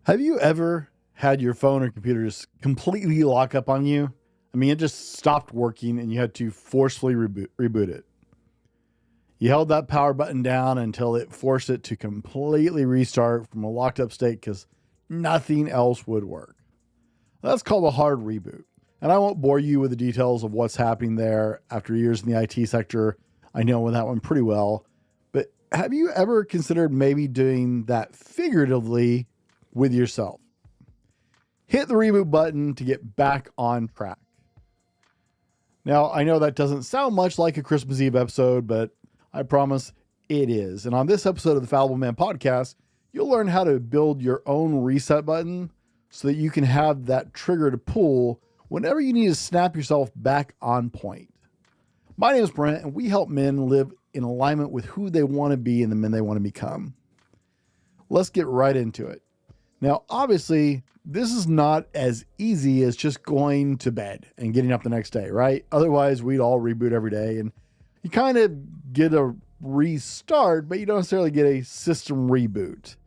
Have you ever had your phone or computer just completely lock up on you? I mean, it just stopped working and you had to forcefully reboot it. You held that power button down until it forced it to completely restart from a locked up state because nothing else would work. That's called a hard reboot. And I won't bore you with the details of what's happening there. After years in the IT sector, I know that one pretty well. But have you ever considered maybe doing that figuratively with yourself? Hit the reboot button to get back on track. Now, I know that doesn't sound much like a Christmas Eve episode, but I promise it is. And on this episode of the Fallible Man podcast, you'll learn how to build your own reset button so that you can have that trigger to pull whenever you need to snap yourself back on point. My name is Brent, and we help men live in alignment with who they want to be and the men they want to become. Let's get right into it. Now, obviously, this is not as easy as just going to bed and getting up the next day, right? Otherwise, we'd all reboot every day, and you kind of get a restart, but you don't necessarily get a system reboot.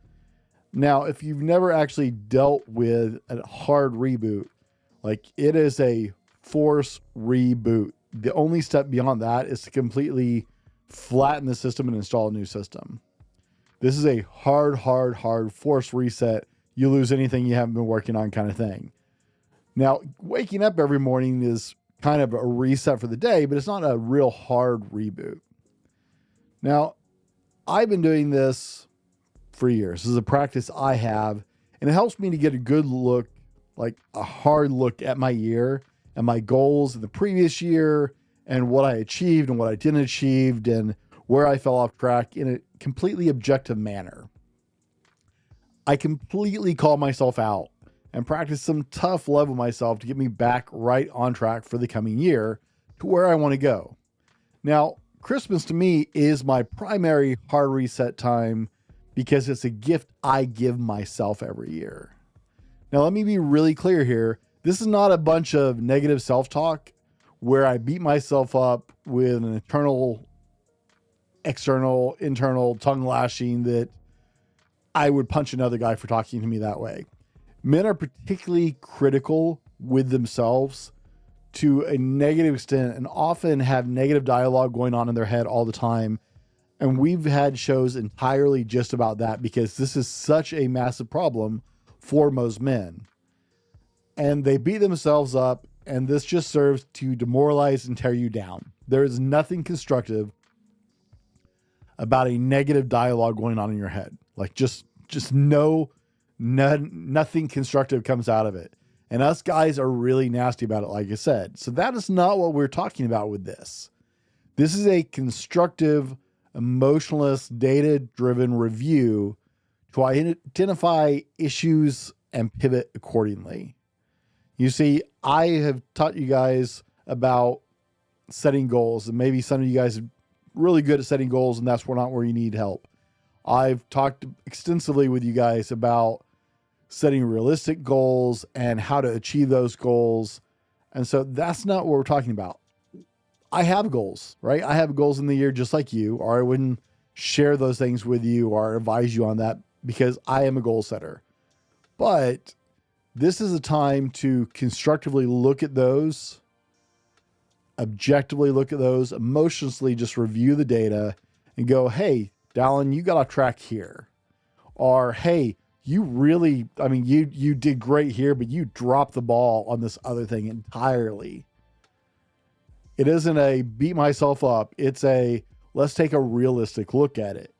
Now, if you've never actually dealt with a hard reboot, like it is a force reboot. The only step beyond that is to completely flatten the system and install a new system. This is a hard force reset. You lose anything you haven't been working on kind of thing. Now, waking up every morning is kind of a reset for the day, but it's not a real hard reboot. Now, I've been doing this for years. This is a practice I have, and it helps me to get a good look, like a hard look at my year and my goals in the previous year and what I achieved and what I didn't achieve and where I fell off track in a completely objective manner. I completely call myself out and practice some tough love with myself to get me back right on track for the coming year to where I want to go. Now, Christmas to me is my primary hard reset time because it's a gift I give myself every year. Now, let me be really clear here. This is not a bunch of negative self-talk where I beat myself up with an internal tongue lashing that I would punch another guy for talking to me that way. Men are particularly critical with themselves to a negative extent and often have negative dialogue going on in their head all the time. And we've had shows entirely just about that because this is such a massive problem for most men. And they beat themselves up, and this just serves to demoralize and tear you down. There is nothing constructive about a negative dialogue going on in your head. Like nothing constructive comes out of it. And us guys are really nasty about it, like I said. So that is not what we're talking about with this. This is a constructive, emotionless, data-driven review to identify issues and pivot accordingly. You see, I have taught you guys about setting goals, and maybe some of you guys are really good at setting goals, and that's not where you need help. I've talked extensively with you guys about setting realistic goals and how to achieve those goals. And so that's not what we're talking about. I have goals, right? I have goals in the year just like you, or I wouldn't share those things with you or advise you on that because I am a goal setter. But this is a time to constructively look at those, objectively look at those, emotionally just review the data and go, hey, Dallin, you got off track here. Or, hey, you did great here, but you dropped the ball on this other thing entirely. It isn't a beat myself up. It's a, let's take a realistic look at it.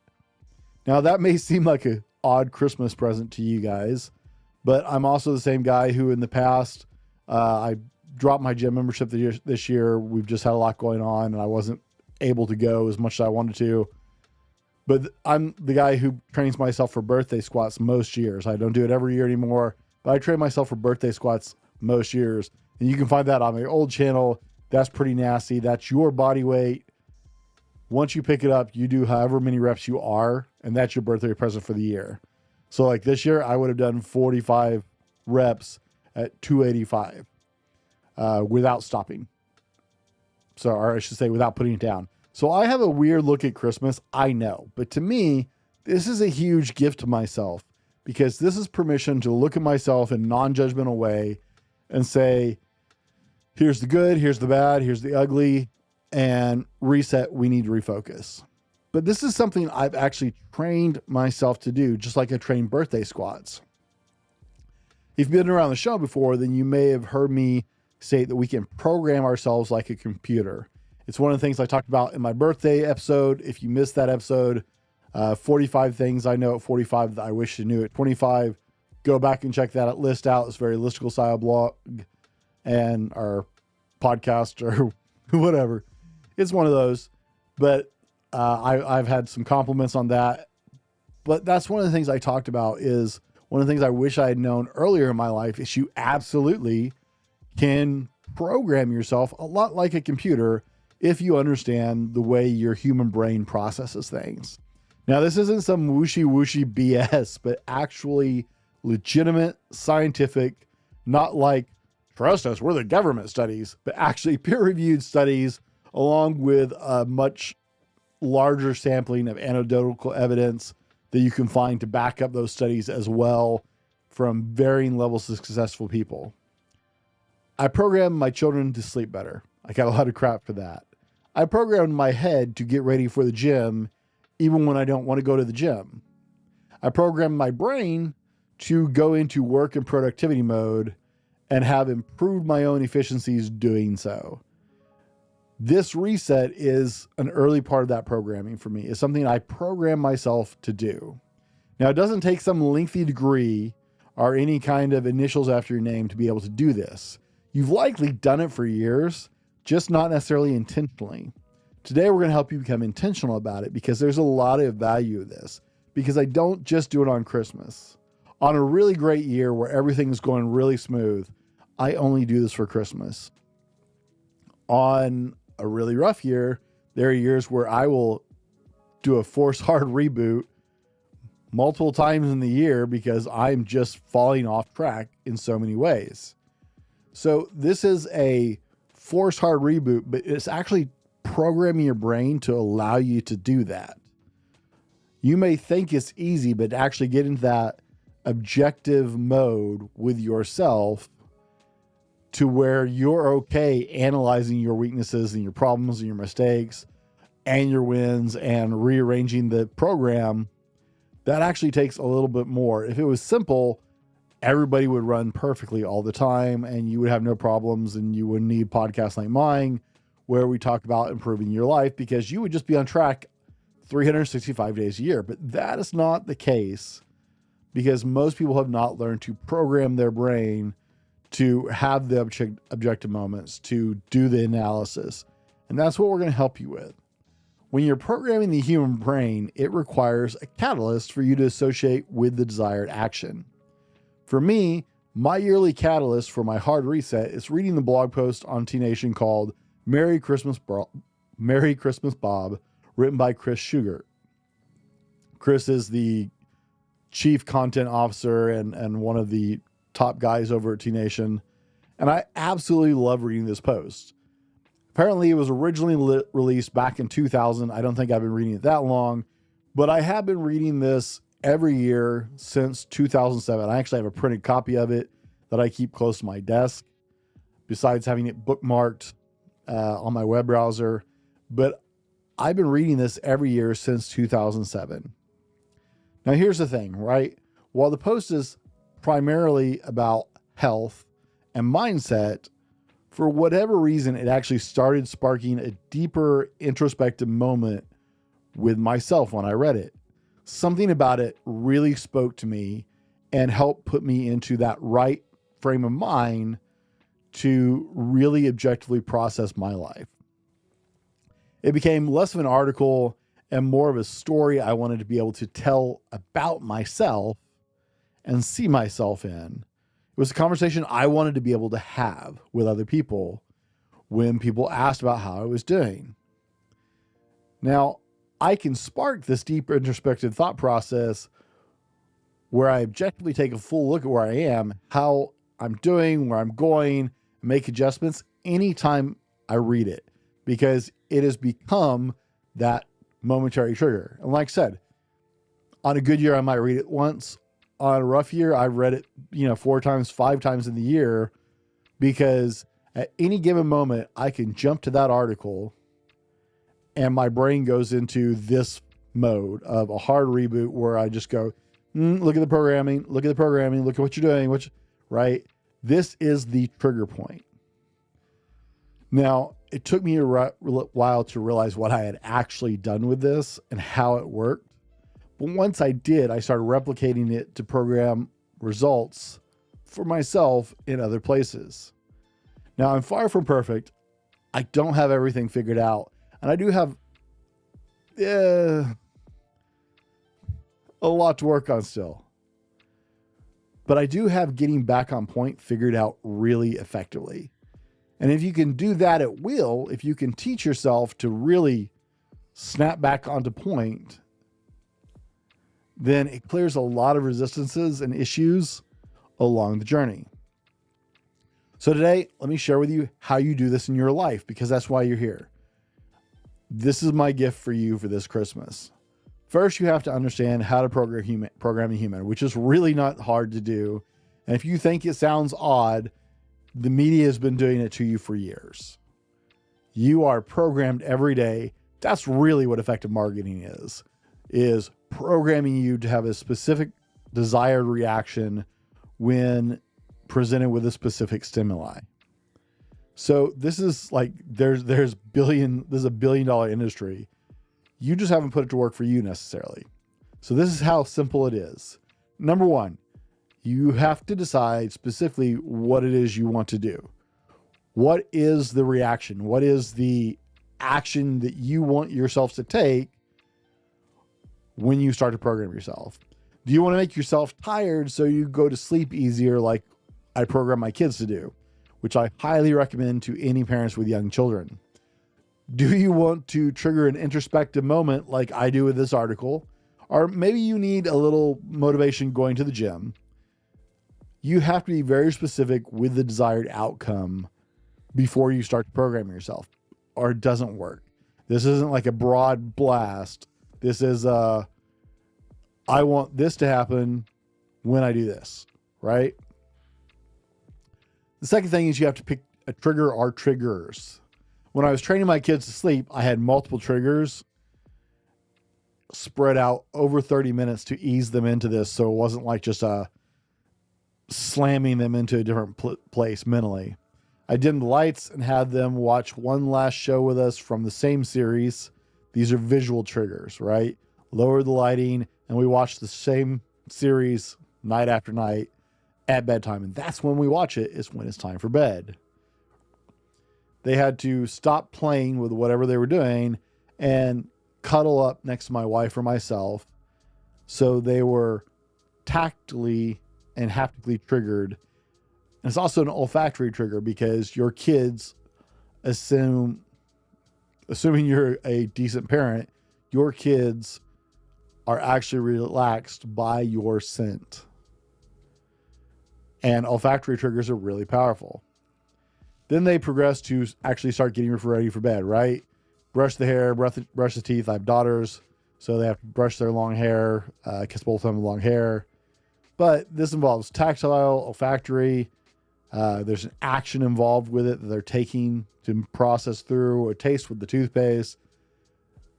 Now that may seem like an odd Christmas present to you guys, but I'm also the same guy who in the past, I dropped my gym membership this year. We've just had a lot going on and I wasn't able to go as much as I wanted to. But I'm the guy who trains myself for birthday squats most years. I don't do it every year anymore, but I train myself for birthday squats most years. And you can find that on my old channel. That's pretty nasty. That's your body weight. Once you pick it up, you do however many reps you are, and that's your birthday present for the year. So like this year, I would have done 45 reps at 285 without stopping. So, or I should say without putting it down. So I have a weird look at Christmas, I know, but to me, this is a huge gift to myself because this is permission to look at myself in a non-judgmental way and say, here's the good, here's the bad, here's the ugly, and reset. We need to refocus. But this is something I've actually trained myself to do, just like I train birthday squats. If you've been around the show before, then you may have heard me say that we can program ourselves like a computer. It's one of the things I talked about in my birthday episode. If you missed that episode, 45 things I know at 45 that I wish I knew at 25, go back and check that list out. It's a very listicle style blog and our podcast or whatever. It's one of those, but I've had some compliments on that. But that's one of the things I talked about. Is one of the things I wish I had known earlier in my life is you absolutely can program yourself a lot like a computer if you understand the way your human brain processes things. Now, this isn't some whooshy BS, but actually legitimate, scientific, not like, trust us, we're the government studies, but actually peer-reviewed studies along with a much larger sampling of anecdotal evidence that you can find to back up those studies as well from varying levels of successful people. I programmed my children to sleep better. I got a lot of crap for that. I programmed my head to get ready for the gym even when I don't want to go to the gym. I programmed my brain to go into work and productivity mode and have improved my own efficiencies doing so. This reset is an early part of that programming for me. It's something I program myself to do. Now, it doesn't take some lengthy degree or any kind of initials after your name to be able to do this. You've likely done it for years, just not necessarily intentionally. Today, we're going to help you become intentional about it because there's a lot of value in this. Because I don't just do it on Christmas. On a really great year where everything is going really smooth, I only do this for Christmas. On a really rough year, there are years where I will do a force hard reboot multiple times in the year because I'm just falling off track in so many ways. So this is a force hard reboot, but it's actually programming your brain to allow you to do that. You may think it's easy, but actually get into that objective mode with yourself to where you're okay analyzing your weaknesses and your problems and your mistakes and your wins and rearranging the program. That actually takes a little bit more. If it was simple, everybody would run perfectly all the time and you would have no problems and you wouldn't need podcasts like mine where we talk about improving your life because you would just be on track 365 days a year. But that is not the case because most people have not learned to program their brain to have the objective moments, to do the analysis. And that's what we're going to help you with. When you're programming the human brain, it requires a catalyst for you to associate with the desired action. For me, my yearly catalyst for my hard reset is reading the blog post on T Nation called Merry Christmas Bob, written by Chris Sugar. Chris is the chief content officer and one of the top guys over at T Nation. And I absolutely love reading this post. Apparently it was originally released back in 2000. I don't think I've been reading it that long, but I have been reading this every year since 2007. I actually have a printed copy of it that I keep close to my desk, besides having it bookmarked on my web browser. But I've been reading this every year since 2007. Now, here's the thing, right? While the post is primarily about health and mindset, for whatever reason, it actually started sparking a deeper introspective moment with myself when I read it. Something about it really spoke to me and helped put me into that right frame of mind to really objectively process my life. It became less of an article and more of a story I wanted to be able to tell about myself and see myself in. It was a conversation I wanted to be able to have with other people when people asked about how I was doing. Now, I can spark this deep introspective thought process where I objectively take a full look at where I am, how I'm doing, where I'm going, make adjustments anytime I read it, because it has become that momentary trigger. And like I said, on a good year, I might read it once. on a rough year, I've read it, 4 times, 5 times in the year, because at any given moment, I can jump to that article and my brain goes into this mode of a hard reboot where I just go, look at the programming, look at what you're doing, right? This is the trigger point. Now, it took me a while to realize what I had actually done with this and how it worked. But once I did, I started replicating it to program results for myself in other places. Now, I'm far from perfect. I don't have everything figured out. And I do have a lot to work on still. But I do have getting back on point figured out really effectively. And if you can do that at will, if you can teach yourself to really snap back onto point, then it clears a lot of resistances and issues along the journey. So today, let me share with you how you do this in your life, because that's why you're here. This is my gift for you for this Christmas. First, you have to understand how to program a human, which is really not hard to do. And if you think it sounds odd, the media has been doing it to you for years. You are programmed every day. That's really what effective marketing is programming you to have a specific desired reaction when presented with a specific stimuli. So this is like, this is a $1 billion industry. You just haven't put it to work for you necessarily. So this is how simple it is. Number one, you have to decide specifically what it is you want to do. What is the reaction? What is the action that you want yourself to take when you start to program yourself? Do you want to make yourself tired so you go to sleep easier, like I program my kids to do, which I highly recommend to any parents with young children? Do you want to trigger an introspective moment like I do with this article? Or maybe you need a little motivation going to the gym. You have to be very specific with the desired outcome before you start programming yourself, or it doesn't work. This isn't like a broad blast. This is I want this to happen when I do this, right? The second thing is you have to pick a trigger or triggers. When I was training my kids to sleep, I had multiple triggers spread out over 30 minutes to ease them into this. So it wasn't like just slamming them into a different place mentally. I dimmed the lights and had them watch one last show with us from the same series. These are visual triggers, right? Lower the lighting and we watch the same series night after night at bedtime. And that's when we watch it, is when it's time for bed. They had to stop playing with whatever they were doing and cuddle up next to my wife or myself. So they were tactily and haptically triggered. And it's also an olfactory trigger because your kids assuming you're a decent parent, your kids are actually relaxed by your scent. And olfactory triggers are really powerful. Then they progress to actually start getting ready for bed, right? Brush the hair, brush the teeth. I have daughters, so they have to brush their long hair, kiss both of them with long hair. But this involves tactile, olfactory. There's an action involved with it that they're taking to process through, or taste with the toothpaste.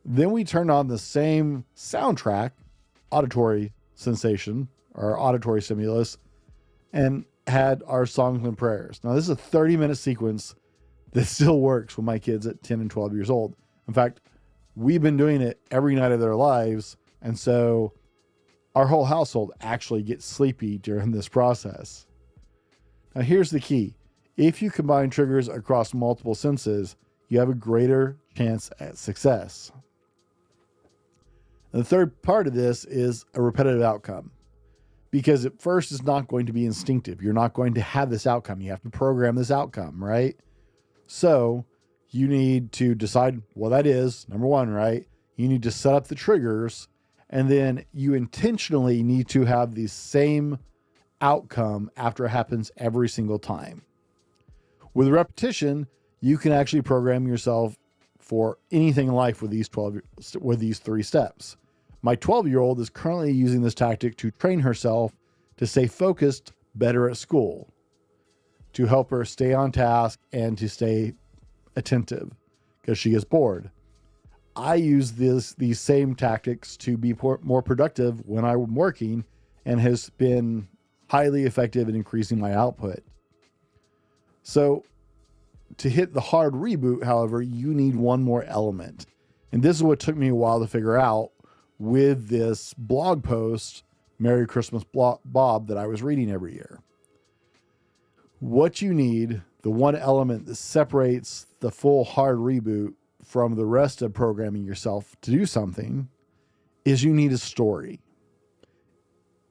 Then we turn on the same soundtrack, auditory sensation or auditory stimulus, and had our songs and prayers. Now, this is a 30-minute sequence that still works with my kids at 10 and 12 years old. In fact, we've been doing it every night of their lives. And so our whole household actually gets sleepy during this process. Now, here's the key. If you combine triggers across multiple senses, you have a greater chance at success. And the third part of this is a repetitive outcome. Because at first it's not going to be instinctive. You're not going to have this outcome. You have to program this outcome, right? So you need to decide what that is. Number one, right? You need to set up the triggers, and then you intentionally need to have the same outcome after it happens every single time. With repetition, you can actually program yourself for anything in life with these 3 steps. My 12-year-old is currently using this tactic to train herself to stay focused better at school, to help her stay on task and to stay attentive because she gets bored. I use these same tactics to be more productive when I'm working, and has been highly effective in increasing my output. So to hit the hard reboot, however, you need one more element. And this is what took me a while to figure out with this blog post, Merry Christmas Bob, that I was reading every year. What you need, the one element that separates the full hard reboot from the rest of programming yourself to do something, is you need a story.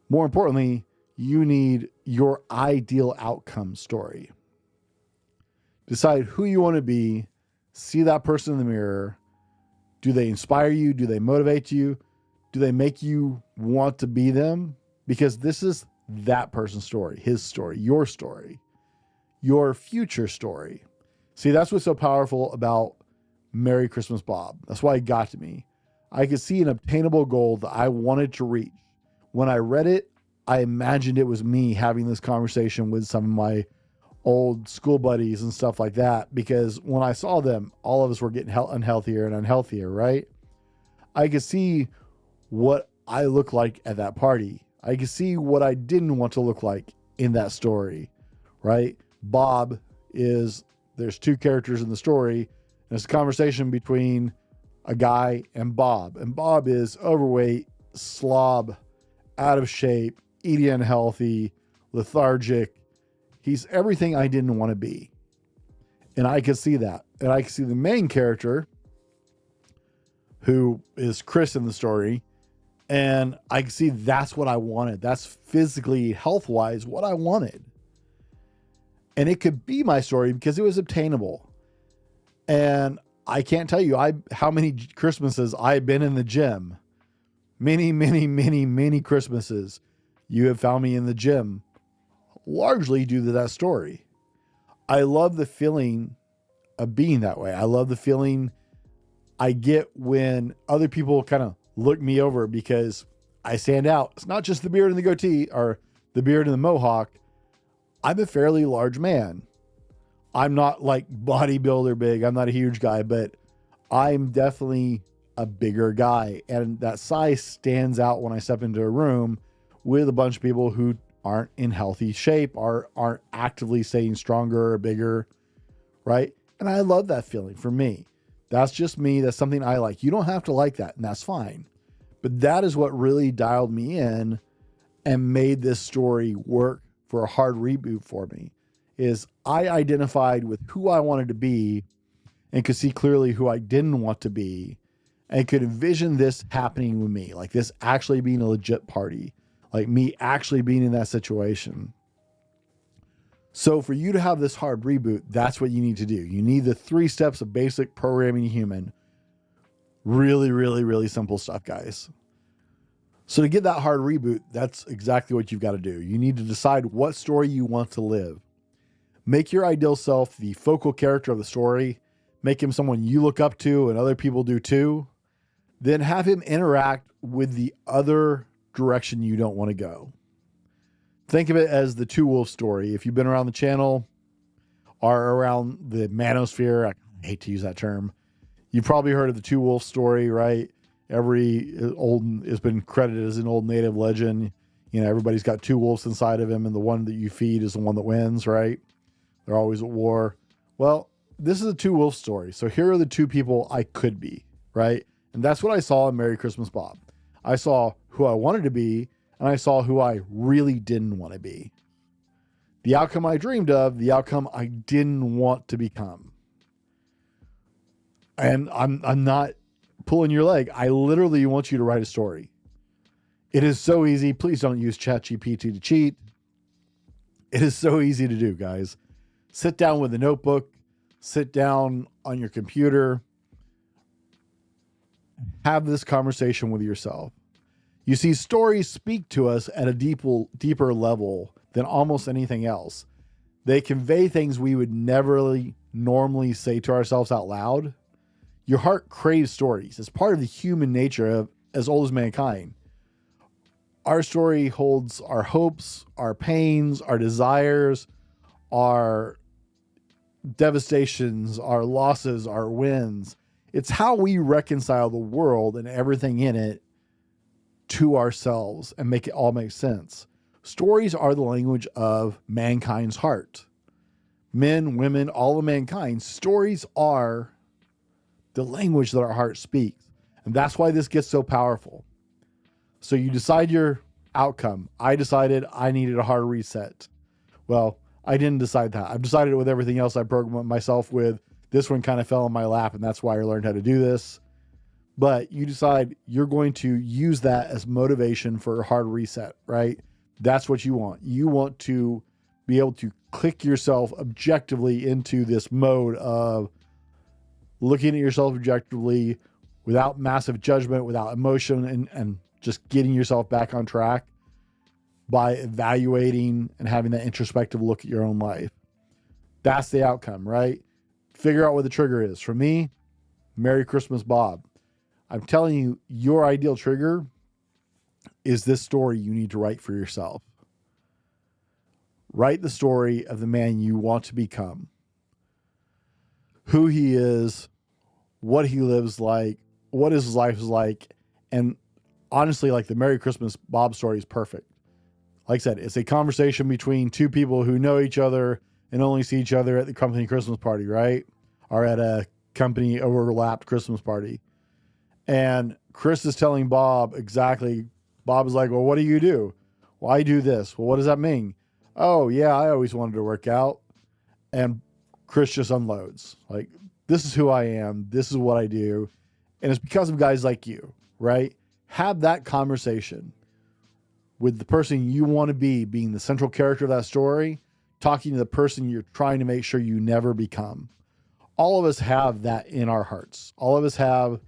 More importantly, you need your ideal outcome story. Decide who you want to be, see that person in the mirror. Do they inspire you? Do they motivate you? Do they make you want to be them? Because this is that person's story, his story, your future story. See, that's what's so powerful about Merry Christmas Bob. That's why it got to me. I could see an obtainable goal that I wanted to reach. When I read it, I imagined it was me having this conversation with some of my old school buddies and stuff like that, because when I saw them, all of us were getting unhealthier and unhealthier, right? I could see what I looked like at that party. I could see what I didn't want to look like in that story, right? Bob is, there's two characters in the story, and it's a conversation between a guy and Bob. And Bob is overweight, slob, out of shape, eating unhealthy, lethargic. He's everything I didn't want to be. And I could see that. And I could see the main character, who is Chris in the story, and I could see that's what I wanted. That's physically, health-wise, what I wanted. And it could be my story because it was obtainable. And I can't tell you how many Christmases I've been in the gym. Many Christmases you have found me in the gym, largely due to that story. I love the feeling of being that way. I love the feeling I get when other people kind of look me over because I stand out. It's not just the beard and the goatee or the beard and the mohawk. I'm a fairly large man. I'm not like bodybuilder big. I'm not a huge guy, but I'm definitely a bigger guy. And that size stands out when I step into a room with a bunch of people who aren't in healthy shape or aren't actively staying stronger or bigger, right? And I love that feeling for me. That's just me. That's something I like. You don't have to like that, and that's fine. But that is what really dialed me in and made this story work for a hard reboot for me, is I identified with who I wanted to be and could see clearly who I didn't want to be, and could envision this happening with me, like this actually being a legit party, like me actually being in that situation. So for you to have this hard reboot, that's what you need to do. You need the 3 steps of basic programming human. Really simple stuff, guys. So to get that hard reboot, that's exactly what you've got to do. You need to decide what story you want to live. Make your ideal self the focal character of the story. Make him someone you look up to and other people do too. Then have him interact with the other direction you don't want to go. Think of it as the Two Wolves story. If you've been around the channel or around the manosphere, I hate to use that term, you've probably heard of the Two Wolves story, right? It's been credited as an old native legend. You know, everybody's got 2 wolves inside of him, and the one that you feed is the one that wins, right? They're always at war. Well, this is a 2 wolf story. So here are the 2 people I could be, right? And that's what I saw in Merry Christmas Bob. I saw who I wanted to be, and I saw who I really didn't want to be. The outcome I dreamed of, the outcome I didn't want to become. And I'm not pulling your leg. I literally want you to write a story. It is so easy. Please don't use ChatGPT to cheat. It is so easy to do, guys. Sit down with a notebook, sit down on your computer, have this conversation with yourself. You see, stories speak to us at a deeper level than almost anything else. They convey things we would never really normally say to ourselves out loud. Your heart craves stories. It's part of the human nature of as old as mankind. Our story holds our hopes, our pains, our desires, our devastations, our losses, our wins. It's how we reconcile the world and everything in it to ourselves and make it all make sense. Stories are the language of mankind's heart. Men, women, all of mankind, stories are the language that our heart speaks. And that's why this gets so powerful. So you decide your outcome. I decided I needed a hard reset. Well, I didn't decide that. I've decided it with everything else I programmed myself with. This one kind of fell in my lap, and that's why I learned how to do this. But you decide you're going to use that as motivation for a hard reset, right? That's what you want. You want to be able to click yourself objectively into this mode of looking at yourself objectively without massive judgment, without emotion, and just getting yourself back on track by evaluating and having that introspective look at your own life. That's the outcome, right? Figure out what the trigger is. For me, Merry Christmas, Bob. I'm telling you, your ideal trigger is this story you need to write for yourself. Write the story of the man you want to become, who he is, what he lives like, what his life is like. And honestly, like the Merry Christmas Bob story is perfect. Like I said, it's a conversation between two people who know each other and only see each other at the company Christmas party, right? Or at a company overlapped Christmas party. And Chris is telling Bob exactly. Bob is like, well, what do you do? Well, I do this. Well, what does that mean? Oh, yeah, I always wanted to work out. And Chris just unloads. Like, this is who I am. This is what I do. And it's because of guys like you, right? Have that conversation with the person you want to be, being the central character of that story, talking to the person you're trying to make sure you never become. All of us have that in our hearts. All of us have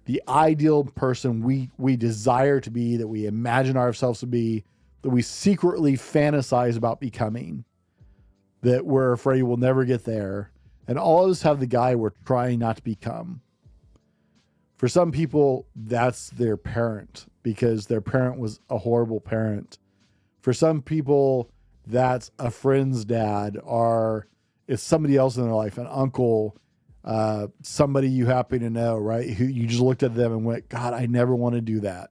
the ideal person we desire to be, that we imagine ourselves to be, that we secretly fantasize about becoming, that we're afraid we'll never get there. And all of us have the guy we're trying not to become. For some people, that's their parent, because their parent was a horrible parent. For some people, that's a friend's dad, or it's somebody else in their life, an uncle, somebody you happen to know, right? Who you just looked at them and went, God, I never want to do that.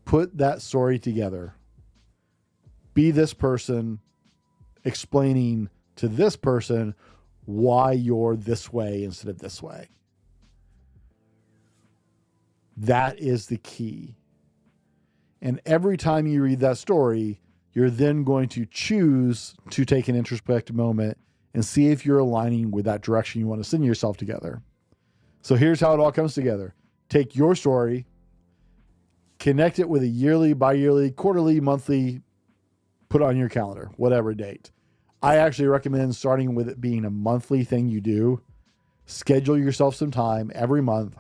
Put that story together. Be this person explaining to this person why you're this way instead of this way. That is the key. And every time you read that story, you're then going to choose to take an introspective moment and see if you're aligning with that direction you want to send yourself together. So here's how it all comes together. Take your story, connect it with a yearly, bi-yearly, quarterly, monthly, put it on your calendar, whatever date. I actually recommend starting with it being a monthly thing you do. Schedule yourself some time every month,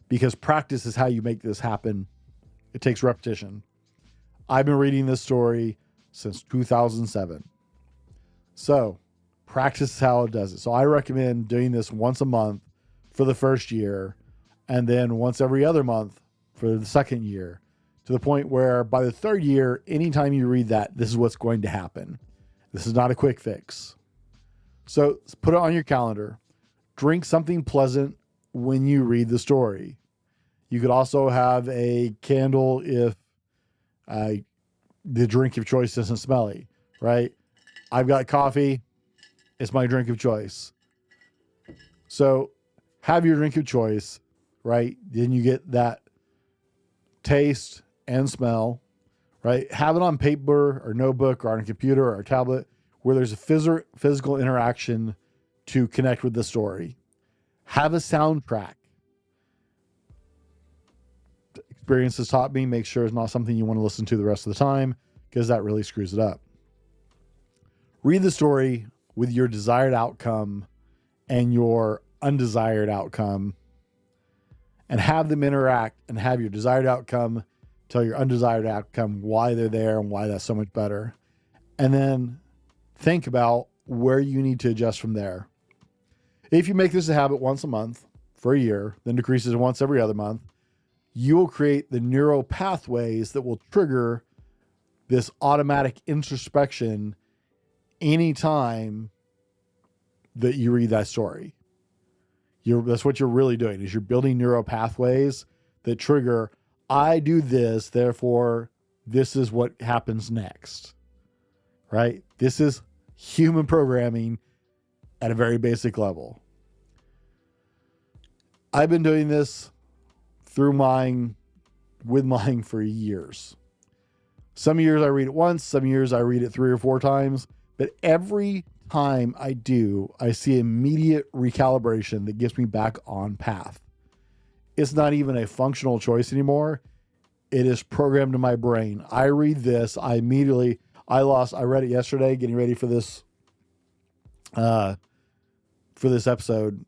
because practice is how you make this happen. It takes repetition. I've been reading this story since 2007. So practice is how it does it. So I recommend doing this once a month for the first year, and then once every other month for the second year, to the point where by the third year, anytime you read that, this is what's going to happen. This is not a quick fix. So put it on your calendar. Drink something pleasant when you read the story. You could also have a candle if the drink of choice isn't smelly, right? I've got coffee. It's my drink of choice. So have your drink of choice, right? Then you get that taste and smell, right? Have it on paper or notebook or on a computer or a tablet where there's a physical interaction to connect with the story. Have a soundtrack. Experience has taught me, make sure it's not something you want to listen to the rest of the time, because that really screws it up. Read the story with your desired outcome and your undesired outcome, and have them interact, and have your desired outcome tell your undesired outcome why they're there and why that's so much better. And then think about where you need to adjust from there. If you make this a habit once a month for a year, then decreases once every other month, you will create the neural pathways that will trigger this automatic introspection anytime that you read that story. That's what you're really doing, is you're building neural pathways that trigger, I do this, therefore this is what happens next, right? This is human programming at a very basic level. I've been doing this with mine for years. Some years I read it once, some years I read it 3 or 4 times, but every time I do, I see immediate recalibration that gets me back on path. It's not even a functional choice anymore. It is programmed in my brain. I read this, I read it yesterday, getting ready for this episode.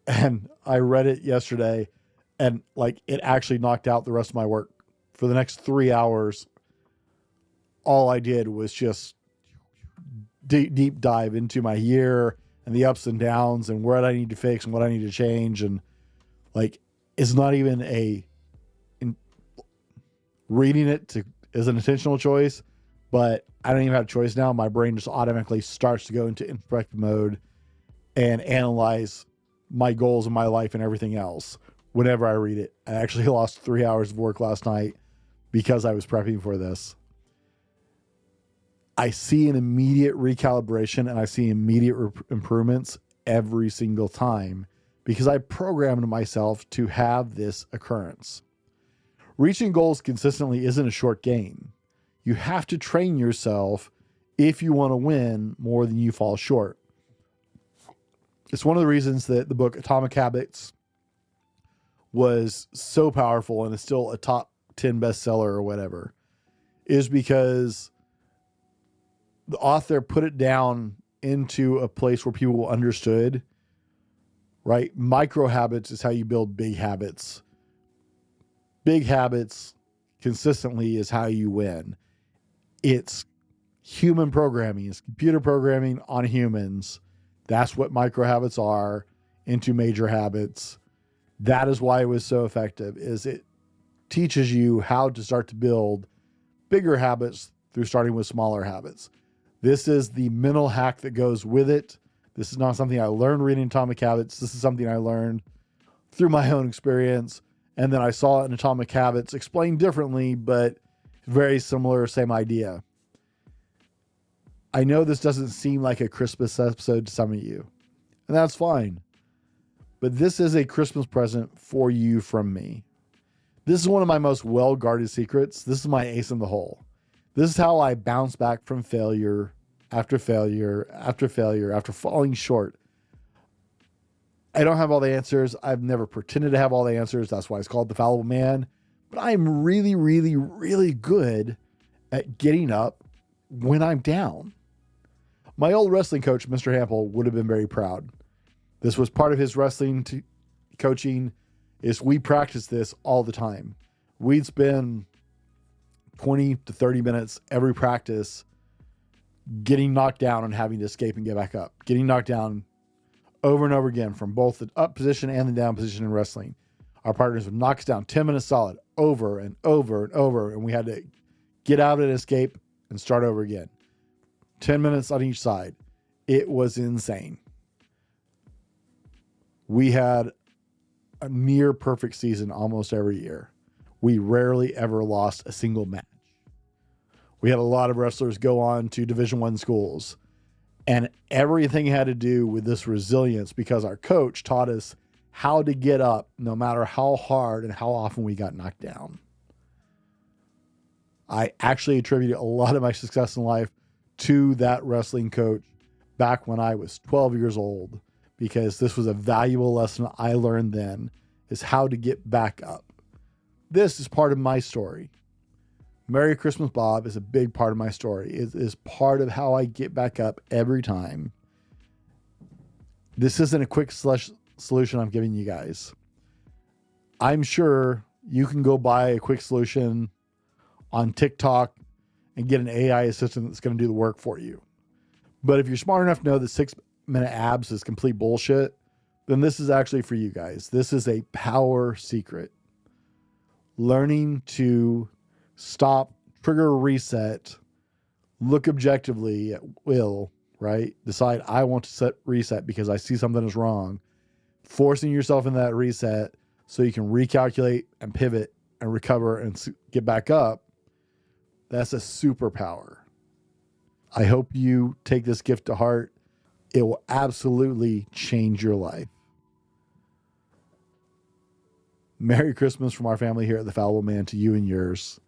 And I read it yesterday, and like, it actually knocked out the rest of my work. For the next 3 hours, all I did was just deep dive into my year and the ups and downs and what I need to fix and what I need to change. And like, it's not even reading it is an intentional choice, but I don't even have a choice now. My brain just automatically starts to go into introspective mode and analyze my goals in my life and everything else whenever I read it. I actually lost 3 hours of work last night because I was prepping for this. I see an immediate recalibration and I see immediate improvements every single time because I programmed myself to have this occurrence. Reaching goals consistently isn't a short game. You have to train yourself if you want to win more than you fall short. It's one of the reasons that the book Atomic Habits was so powerful and is still a top 10 bestseller or whatever, is because the author put it down into a place where people understood, right? Micro habits is how you build big habits. Big habits consistently is how you win. It's human programming. It's computer programming on humans. That's what micro habits are into major habits. That is why it was so effective, is it teaches you how to start to build bigger habits through starting with smaller habits. This is the mental hack that goes with it. This is not something I learned reading Atomic Habits. This is something I learned through my own experience. And then I saw it in Atomic Habits explained differently, but very similar, same idea. I know this doesn't seem like a Christmas episode to some of you, and that's fine. But this is a Christmas present for you from me. This is one of my most well-guarded secrets. This is my ace in the hole. This is how I bounce back from failure after failure after failure after falling short. I don't have all the answers. I've never pretended to have all the answers. That's why it's called The Fallible Man. But I'm really, really, really good at getting up when I'm down. My old wrestling coach, Mr. Hample, would have been very proud. This was part of his wrestling coaching, is we practice this all the time. We'd spend 20 to 30 minutes every practice getting knocked down and having to escape and get back up. Getting knocked down over and over again from both the up position and the down position in wrestling. Our partners would knock us down 10 minutes solid over and over and over, and we had to get out and escape and start over again. 10 minutes on each side. It was insane. We had a near perfect season almost every year. We rarely ever lost a single match. We had a lot of wrestlers go on to Division I schools, and everything had to do with this resilience because our coach taught us how to get up no matter how hard and how often we got knocked down. I actually attribute a lot of my success in life to that wrestling coach back when I was 12 years old, because this was a valuable lesson I learned then, is how to get back up. This is part of my story. Merry Christmas, Bob is a big part of my story. It is part of how I get back up every time. This isn't a quick solution I'm giving you guys. I'm sure you can go buy a quick solution on TikTok and get an AI assistant that's going to do the work for you. But if you're smart enough to know that 6-minute abs is complete bullshit, then this is actually for you guys. This is a power secret. learning to stop, trigger a reset, look objectively at will, right? Decide I want to set reset because I see something is wrong. Forcing yourself in that reset so you can recalculate and pivot and recover and get back up. That's a superpower. I hope you take this gift to heart. It will absolutely change your life. Merry Christmas from our family here at The Fallible Man to you and yours.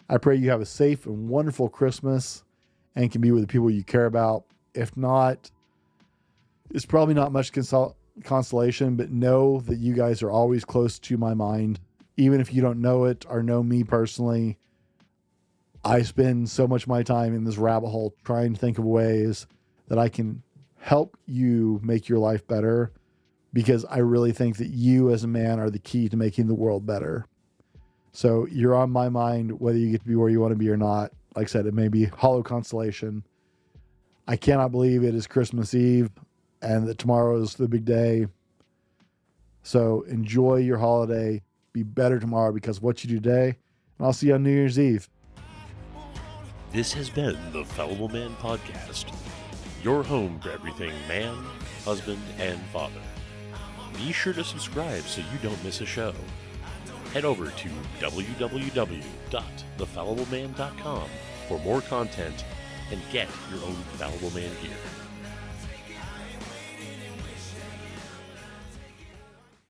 I pray you have a safe and wonderful Christmas and can be with the people you care about. If not, it's probably not much consolation, but know that you guys are always close to my mind. Even if you don't know it or know me personally, I spend so much of my time in this rabbit hole trying to think of ways that I can help you make your life better, because I really think that you as a man are the key to making the world better. So you're on my mind, whether you get to be where you want to be or not. Like I said, it may be hollow consolation. I cannot believe it is Christmas Eve and that tomorrow is the big day. So enjoy your holiday. Be better tomorrow because of what you do today. And I'll see you on New Year's Eve. This has been the Fallible Man Podcast, your home for everything man, husband, and father. Be sure to subscribe so you don't miss a show. Head over to www.thefallibleman.com for more content and get your own Fallible Man gear.